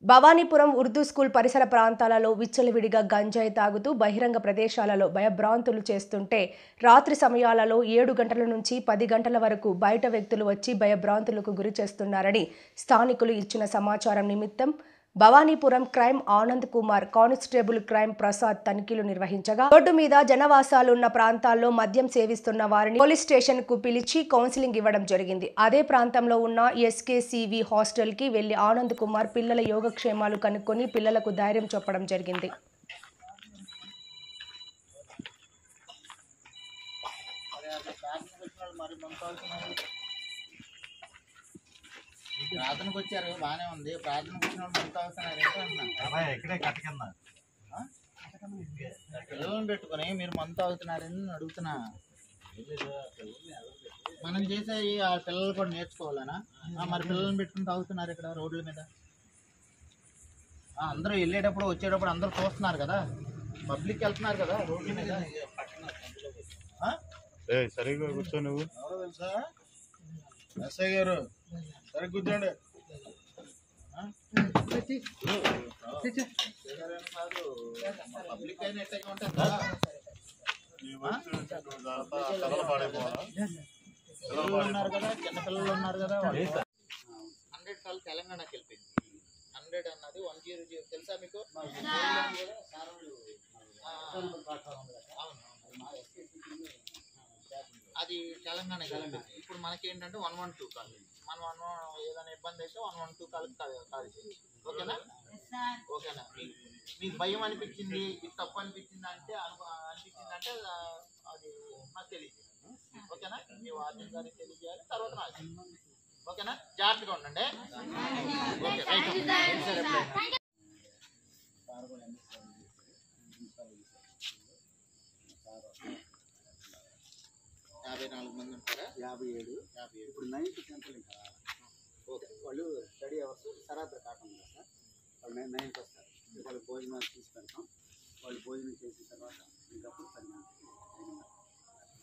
Bhavanipuram Urdu school పరిసర ప్రాంతాలలో విచ్చలవిడిగా గంజాయి తాగుతూ బహిరంగ ప్రదేశాలలో భయభ్రాంతులు చేస్తుంటే రాత్రి సమయాలలో 7 గంటల నుంచి 10 గంటల వరకు బయట వ్యక్తులు వచ్చి భయభ్రాంతులకు గురి చేస్తున్నారని స్థానికులు ఇచ్చిన సమాచారం నిమిత్తం Bhavanipuram crime Anand Kumar constable crime Prasad తనిఖీలు నిర్వహించగా రోడ్డు మీద జనవాసాలున్న ప్రాంతాల్లో మద్యం సేవిస్తున్న వారిని పోలీస్ స్టేషన్ కు పిలిచి కౌన్సిలింగ్ ఇవ్వడం జరిగింది. అదే ప్రాంతంలో ఉన్న ఎస్కేసివి హాస్టల్ కి వెళ్లి ఆనంద్ కుమార్ పిల్లల యోగక్షేమాలు కనుక్కొని పిల్లలకు ధైర్యం చెప్పడం జరిగింది. ప్రార్థనకు వచ్చారు బాగానే ఉంది. ప్రార్థనకు వచ్చిన వాళ్ళు ఎంత అవుతున్నారు ఇక్కడే కట్టకన్నా పిల్లలను పెట్టుకుని మీరు మంతు అవుతున్నారని అడుగుతున్నా. మనం చేసే ఆ పిల్లలు కూడా నేర్చుకోవాలనా? మరి పిల్లలను పెట్టుకుని తాగుతున్నారు ఇక్కడ రోడ్ల మీద. అందరూ వెళ్ళేటప్పుడు వచ్చేటప్పుడు అందరూ చూస్తున్నారు కదా, పబ్లిక్ వెళ్తున్నారు కదా రోడ్ల మీద. సరిగ్గా కూర్చో. నువ్వు ఎవరో తెలుసా? ఎస్ఐ గారు సరే కూర్చోండి. పబ్లిక్ అయినా ఎట్టగా ఉంటుంది కదా. పిల్లలు ఉన్నారు కదా, చిన్న పిల్లలు ఉన్నారు కదా. 100 కాల్ తెలంగాణకి వెళ్ళిపోయింది. 100 అన్నది 100 తెలుసా మీకు? అది తెలంగాణకి వెళ్ళిపోయింది. ఇప్పుడు మనకేంటంటే 112 కాల్. మనం ఏదైనా ఇబ్బంది అయితే 112 కాల్ చేయండి. ఓకేనా? ఓకేనా? మీకు భయం అనిపించింది, ఇది తప్పు అనిపించింది అంటే అది నాకు తెలియజేయాలి. ఓకేనా? మీ వార్డెన్ గారికి తెలియజేయాలి, తర్వాత నాకు. ఓకేనా? జాగ్రత్తగా ఉండండి. Okay, right. సరే 54 మంది ఉంటారా? 57. ఇప్పుడు 9th 10th ఇంకా. ఓకే, వాళ్ళు స్టడీ అవర్స్ సరాత్రి కాకుండా సార్ వాళ్ళు 9కి వస్తారు. వాళ్ళు భోజనాలు తీసి పెడతాం. వాళ్ళు భోజనం చేసిన తర్వాత ఇంకప్పుడు 10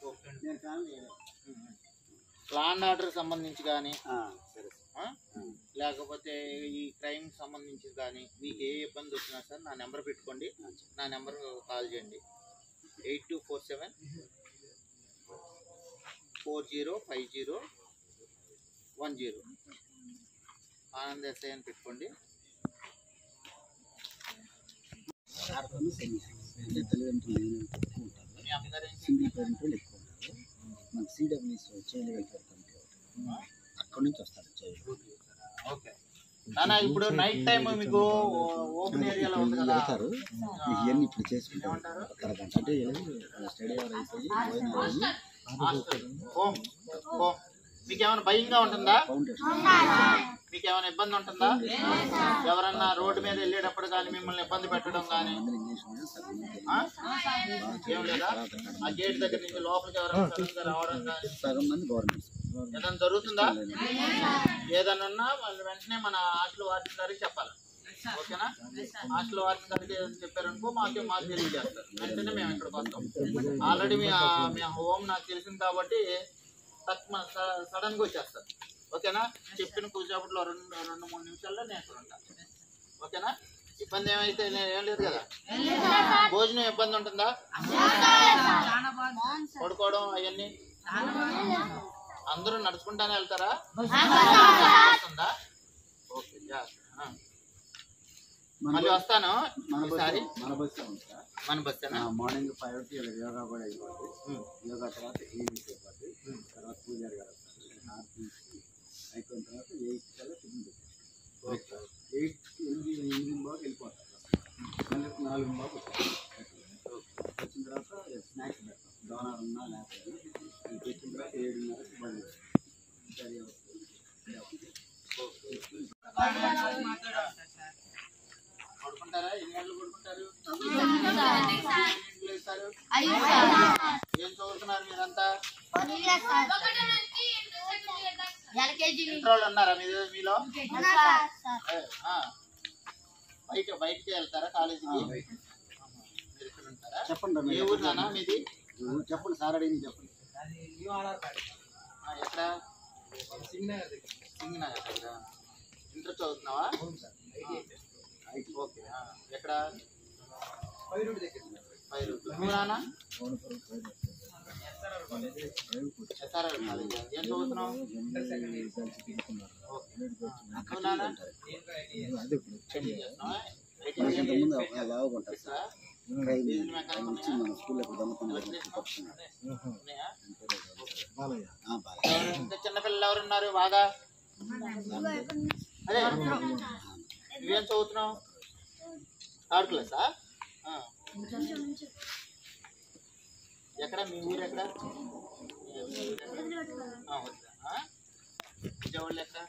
ఓకే. నేను ఫ్యామిలీ లా అండ్ ఆర్డర్ సంబంధించి కానీ సరే లేకపోతే ఈ క్రైమ్ సంబంధించి కానీ మీకు ఏ ఇబ్బంది వచ్చినా సార్ నా నెంబర్ పెట్టుకోండి. నా నెంబర్ కాల్ చేయండి. 8247 405010 ఆనంద్ ఎస్ఐ అని పెట్టుకోండి. మీ అమ్మగారు సింగిల్ పేరెంట్ వాళ్ళు ఎక్కువ ఉంటారు. మనకు సిడబ్ల్యూఎస్ చైల్డ్ వెల్ఫేర్ కమిటీ అక్కడి నుంచి వస్తారు చైల్డ్. ఓకే నాన్న, ఇప్పుడు నైట్ టైం మీకు ఓపెన్ ఏరియాలో ఉంది కదా, వెళ్తారు. ఇవన్నీ ఇప్పుడు చేసుకుంటారు. అరగంట అంటే స్టడీ అవర్ అయిపోయి హోమ్ హోమ్. మీకు ఏమైనా భయంగా ఉంటుందా? మీకు ఏమైనా ఇబ్బంది ఉంటుందా? ఎవరన్నా రోడ్డు మీద వెళ్ళేటప్పుడు కానీ మిమ్మల్ని ఇబ్బంది పెట్టడం కానీ ఏం లేదా? ఆ గేట్ దగ్గర నుంచి లోపలికి ఎవరైనా సడన్గా రావడం కానీ ఏదైనా జరుగుతుందా? ఏదన్నా వాళ్ళు వెంటనే మన హాస్టల్ వార్డెన్ గారికి చెప్పాలి. ఓకేనా? హాస్టల్ వార్డెన్ గారికి చెప్పారనుకో మాకు తెలియజేస్తారు. వెంటనే మేము ఇక్కడికి వస్తాం. ఆల్రెడీ మీ హోమ్ నాకు తెలిసింది కాబట్టి సడన్గా వచ్చేస్తారు. ఓకేనా? చెప్పిన కూర్చోబట్లో 2-3 నిమిషాల్లో నేను ఇక్కడ ఉంటాను. ఓకేనా? ఇబ్బంది ఏమైతే ఏం లేదు కదా? భోజనం ఇబ్బంది ఉంటుందా? పడుకోవడం అవన్నీ అందరూ నడుచుకుంటానే వెళ్తారా? ఉంటుందా? ఓకే, మళ్ళీ వస్తాను ఈసారి. మన బస్సేనా? మార్నింగ్ 5కి యోగా కూడా అయిపోతుంది. యోగా తర్వాత ఈవినింగ్ అయిపోతుంది. తర్వాత పూజారి గారు వస్తారు. అయిపోయిన తర్వాత 8 కల్లా టిఫిన్ పెట్టారు. 8 బాగా వెళ్ళిపోతారు. మళ్ళీ 4 బాగా వస్తారు. వచ్చిన తర్వాత స్నాక్స్ పెడతాం. డోనర్ ఉన్నా లేకపోతే వచ్చిన తర్వాత 7:30కి బండి సరే వస్తుంది. పడుకుంటారా? ఎన్ని గంటలు పడుకుంటారు? ఏం చదువుతున్నారు మీరంతా? ఇంట్రోళ్ళు ఉన్నారా మీలో? బయటికి వెళ్తారా కాలేజీకి? మీరు ఇక్కడ ఉంటారా? చెప్పండి. ఏ ఊరు నాన్న మీది? చెప్పండి సార్, అడిగి చెప్పండి. ఎక్కడ? సింగనగర్ దగ్గర. ఇంటర్ చదువుతున్నావా? ఓకే. ఎక్కడ? నువ్వు నాన్న? SRR college. ఏం చదువుతున్నావు? నువ్వు నాన్న? చిన్నపిల్లలు ఎవరున్నారు బాగా? అదే నువ్వేం చదువుతున్నావు? 3rd క్లాసా? ఎక్కడ మీ ఊరు? ఎక్కడ విజయవాడలో? ఎక్కడ?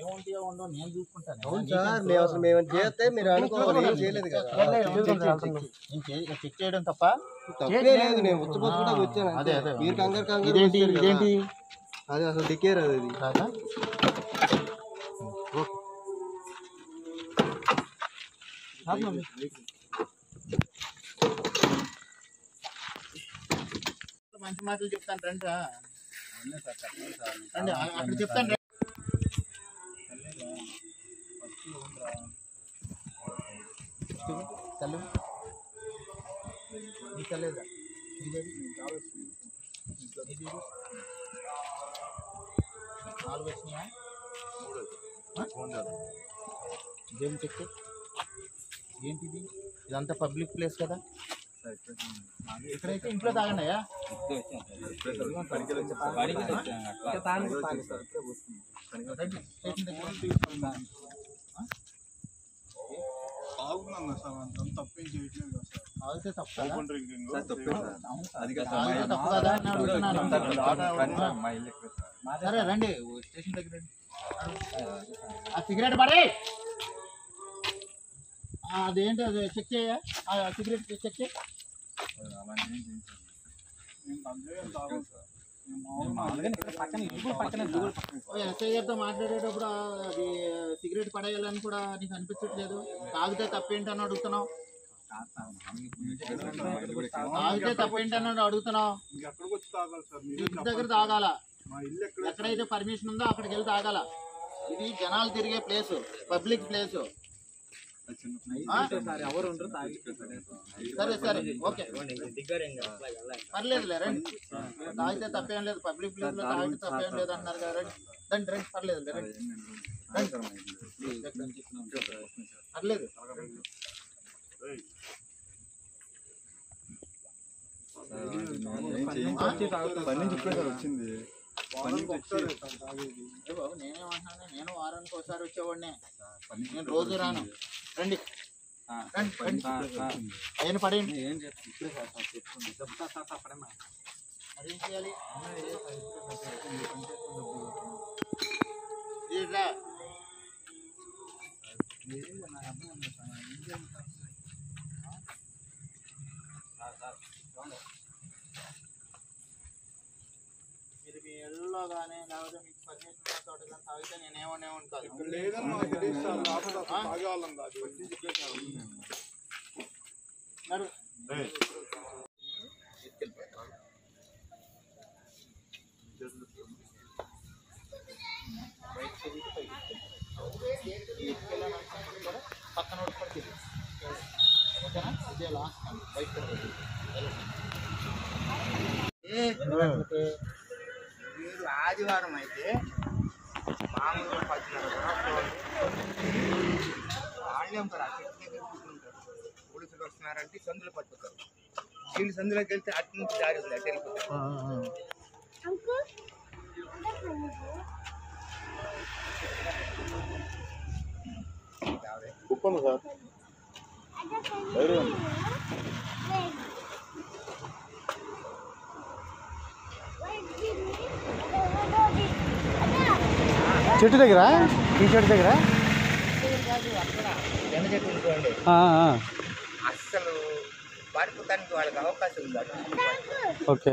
ఏముంటాయో ఉండవు, నేను చూసుకుంటాను. అవును సార్, మేము అసలు మేము చేస్తే మీరు అనుకోవాలి, ఏం చేయలేదు కదా. చెక్ చేయడం తప్ప తప్పే లేదు, నేను ఉచ్చపోతు కూడా వచ్చాను. అదే అదే మీరు కంగారు ఇదేంటి? అది అసలు డికే రాదు. అది కాదా? మంచి మాటలు చెప్తాను రండి. రండి అక్కడ చెప్తాను. చల్లేదా? నాలుగు వచ్చినాయా? ఇదేం చెక్? ఏంటిది? ఇదంతా పబ్లిక్ ప్లేస్ కదా. ఇక్కడైతే ఇంట్లో తాగండియా. సరే రండి స్టేషన్ దగ్గర రండి. ఆ సిగరెట్ పడే అదేంటి అది చెక్ చేయ. సిగరెట్ చెక్ చేయి. ఎస్ఐ గారితో మాట్లాడేటప్పుడు అది సిగరెట్ పడేయాలని కూడా నీకు అనిపించట్లేదు? తాగితే తప్పేంటని అడుగుతున్నావు. తాగితే తప్పేంటని అడుగుతున్నావు. ఇంటి దగ్గర తాగాల. ఎక్కడైతే పర్మిషన్ ఉందో అక్కడికి వెళ్ళి తాగాల. ఇది జనాలు తిరిగే ప్లేసు, పబ్లిక్ ప్లేసు. సరే సరే ఓకే పర్లేదులే రండి. తాగితే తప్పేం లేదు, పబ్లిక్ ప్లేస్ లో తాగితే తప్పేం లేదు అన్నారు కదా. రండి రండి రండి పర్లేదు రండి పర్లేదు. వచ్చింది బాబు నేనేమంటున్నాను, నేను వారానికి ఒకసారి వచ్చేవాడినే, నేను రోజు రాను. రండి రండి రండి ఆయన పడేయండి. మరేం చేయాలి? మీరు మీ ఇళ్ళలో కానీ లేకపోతే మీకు పర్మిషన్ ఉన్న చోట కానీ తాగితే నేనేమనే ఉంటాను. పక్కన ఓకేనా? ఇదే లాస్ట్ బయట మీరు ఆదివారం అయితే మామూలుగా 10:30 వాళ్ళే ఉంటారు. ఆ చెట్టు దగ్గర కూర్చుంటారు. పోలీసులు వస్తున్నారంటే సందులో పట్టుకుంటారు. వీళ్ళు సందులోకి వెళ్తే అటు నుంచి దారి ఉంది, అటు వెళ్ళిపోతారు. కుప్పం సార్ చెట్టు దగ్గర, ఈ చెట్టు దగ్గర అస్సలు పడిపోతానికి వాళ్ళకి అవకాశం ఉంది. ఓకే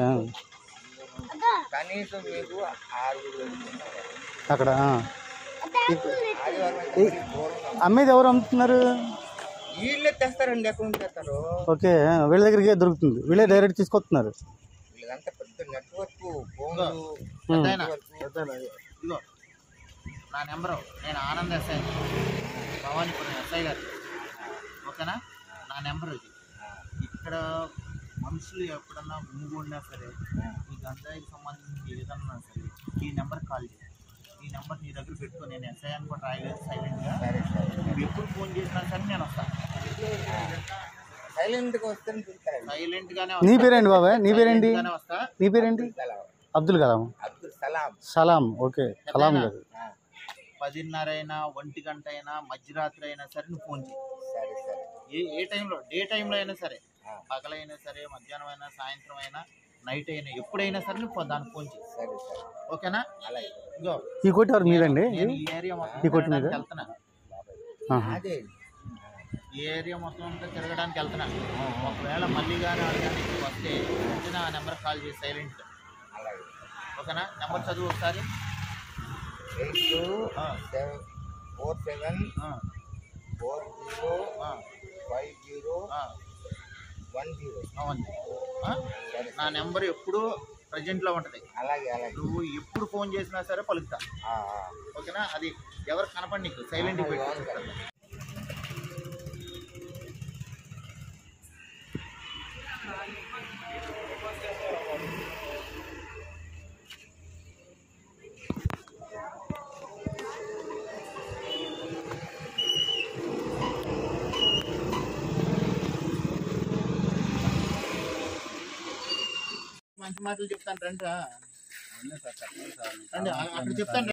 కనీసం మీకు 6 అక్కడ ఆదివారం అయితే దూరం అమ్మేది ఎవరు అమ్ముతున్నారు? ఈ వీళ్ళే తెస్తారండి, ఎక్కడ నుంచి తెస్తారు? ఓకే, వీళ్ళ దగ్గరికి దొరుకుతుంది, వీళ్ళే డైరెక్ట్ తీసుకొస్తున్నారు. వీళ్ళంతా పెద్ద నెట్వర్క్ ఫోన్లు. ఇదిగో నా నెంబరు, నేను ఆనంద్ ఎస్ఐ, భవానీపురం ఎస్ఐ గారు. ఓకేనా, నా నెంబరు ఇది. ఇక్కడ మనుషులు ఎప్పుడన్నా గుమ్ముగుడినా సరే, ఈ గంజాయికి సంబంధించి ఏదన్నా సరే ఈ నెంబర్కి కాల్ చేయి. ఈ నెంబర్ నీ దగ్గర పెట్టుకో. నేను ఎస్ఐ అని కూడా రాయలేదు సైలెంట్గా. నువ్వు ఎప్పుడు ఫోన్ చేసినా సరే నేను వస్తాను. సైలెంట్గా వస్తే సైలెంట్గానే నీ పేరేంటి బాబాయ్? నీ పేరేంటి? వస్తా. నీ పేరేంటి? అబ్దుల్ కలాం. అబ్దుల్ సలాం. సలాం. ఓకే, కలాం గారు. 10:30 అయినా 1 గంట అయినా మధ్యరాత్రి అయినా సరే నువ్వు ఫోన్ చేయి. సరే సరే. ఏ టైంలో, డే టైంలో అయినా సరే, పగలైనా సరే, మధ్యాహ్నం అయినా, సాయంత్రం అయినా, నైట్ అయినా, ఎప్పుడైనా సరే నువ్వు దానికి ఫోన్ చేయి. సరే సరే. ఓకేనా? అలాగే. ఇగో ఈ కొట్టి ఎవరు మీరండి? నేను ఈ ఏరియా మొత్తం ఈ కొట్టి మీద తిరగడానికి వెళ్తున్నా. అదే ఈ ఏరియా మొత్తం అంతా తిరగడానికి వెళ్తున్నా. ఒకవేళ మళ్ళీ కానీ అడగడానికి వస్తే వెంటనే ఆ నెంబర్ కాల్ చేసి సైలెంట్. అలాగే. ఓకేనా? నెంబర్ చదువు ఒకసారి. 8247 405010. నా నెంబర్ ఎప్పుడు ప్రజెంట్లో ఉంటుంది. అలాగే అలాగే. నువ్వు ఎప్పుడు ఫోన్ చేసినా సరే పలుకుతా. ఓకేనా? అది ఎవరు కనపడి నీకు సైలెంట్ పెట్టి. మంచి మాటలు చెప్తాను రండి. రండి అక్కడ చెప్తాను.